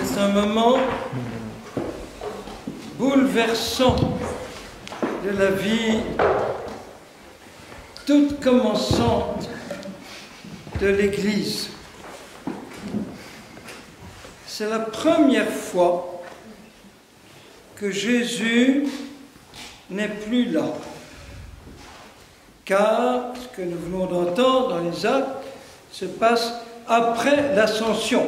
C'est un moment bouleversant de la vie toute commençante de l'Église. C'est la première fois que Jésus n'est plus là. Car ce que nous venons d'entendre dans les actes se passe après l'Ascension.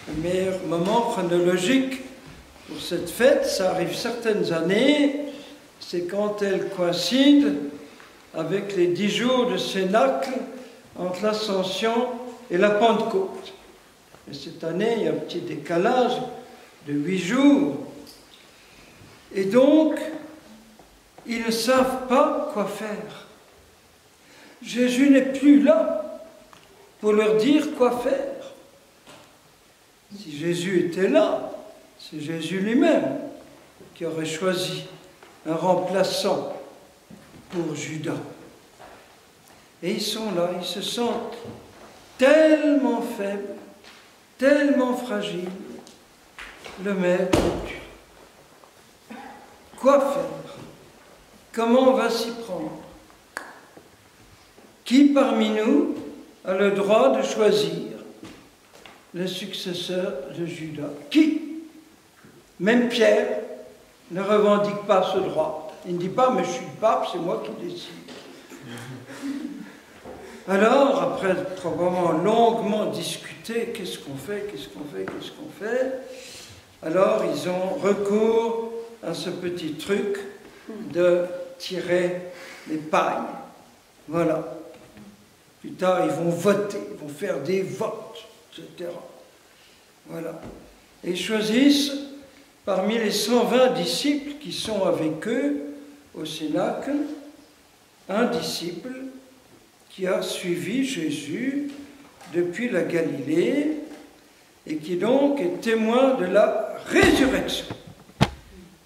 Le meilleur moment chronologique pour cette fête, ça arrive certaines années, c'est quand elle coïncide avec les 10 jours de Cénacle entre l'Ascension et la Pentecôte. Et cette année, il y a un petit décalage de 8 jours. Et donc, ils ne savent pas quoi faire. Jésus n'est plus là pour leur dire quoi faire. Si Jésus était là, c'est Jésus lui-même qui aurait choisi un remplaçant pour Judas. Et ils sont là, ils se sentent tellement faibles, tellement fragiles. Le maître est tué. Quoi faire? Comment on va s'y prendre? Qui parmi nous a le droit de choisir le successeur de Judas? Qui? Même Pierre ne revendique pas ce droit. Il ne dit pas, mais je suis le pape, c'est moi qui décide. Alors, après probablement longuement discuté, qu'est-ce qu'on fait, qu'est-ce qu'on fait, qu'est-ce qu'on fait? Alors, ils ont recours à ce petit truc de tirer les pailles. Voilà. Plus tard, ils vont voter, ils vont faire des votes, etc. Voilà. Et ils choisissent, parmi les 120 disciples qui sont avec eux au Cénacle, un disciple qui a suivi Jésus depuis la Galilée et qui donc est témoin de la résurrection.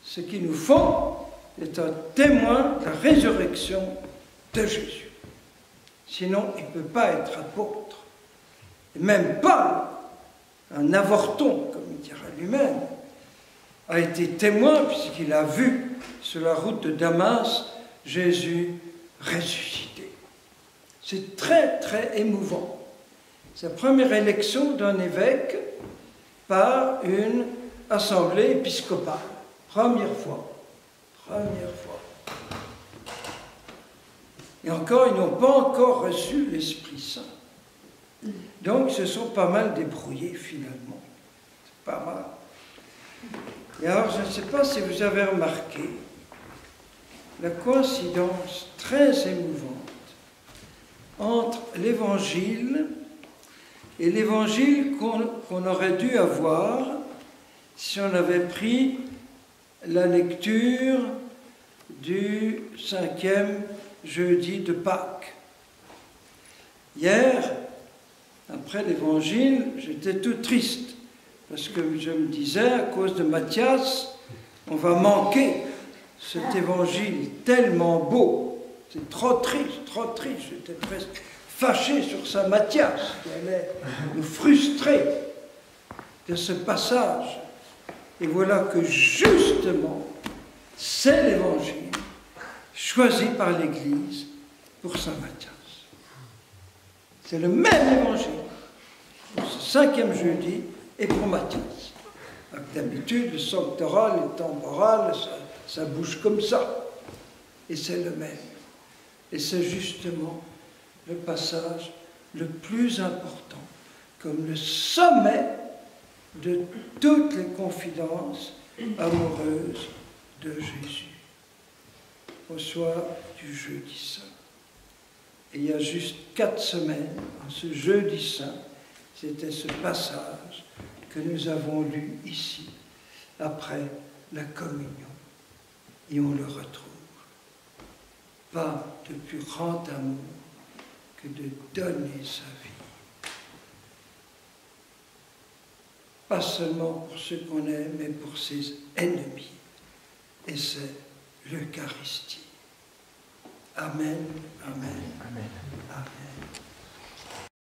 Ce qu'il nous faut est un témoin de la résurrection de Jésus. Sinon, il ne peut pas être apôtre. Et même Paul, un avorton, comme il dira lui-même, a été témoin puisqu'il a vu sur la route de Damas Jésus ressuscité. C'est très, très émouvant. C'est la première élection d'un évêque par une assemblée épiscopale. Première fois. Première fois. Et encore, ils n'ont pas encore reçu l'Esprit Saint. Donc, ils se sont pas mal débrouillés, finalement. C'est pas mal. Et alors, je ne sais pas si vous avez remarqué la coïncidence très émouvante entre l'Évangile et l'Évangile qu'on aurait dû avoir si on avait pris la lecture du 5e jeudi de Pâques. Hier, après l'Évangile, j'étais tout triste, parce que je me disais, à cause de Matthias, on va manquer cet Évangile tellement beau. C'est trop triste, trop triste. J'étais presque fâché sur Saint Matthias, qui allait nous frustrer de ce passage. Et voilà que justement, c'est l'Évangile choisi par l'Église pour Saint Matthias. C'est le même Évangile pour ce 5e jeudi et pour Matthias. D'habitude, le sanctoral et le temporal, ça bouge comme ça. Et c'est le même. Et c'est justement le passage le plus important, comme le sommet de toutes les confidences amoureuses de Jésus. Au soir du jeudi saint. Et il y a juste 4 semaines, en ce jeudi saint, c'était ce passage que nous avons lu ici, après la communion. Et on le retrouve. Pas de plus grand amour que de donner sa vie. Pas seulement pour ceux qu'on aime, mais pour ses ennemis. Et c'est l'Eucharistie. Amen, amen, amen, amen.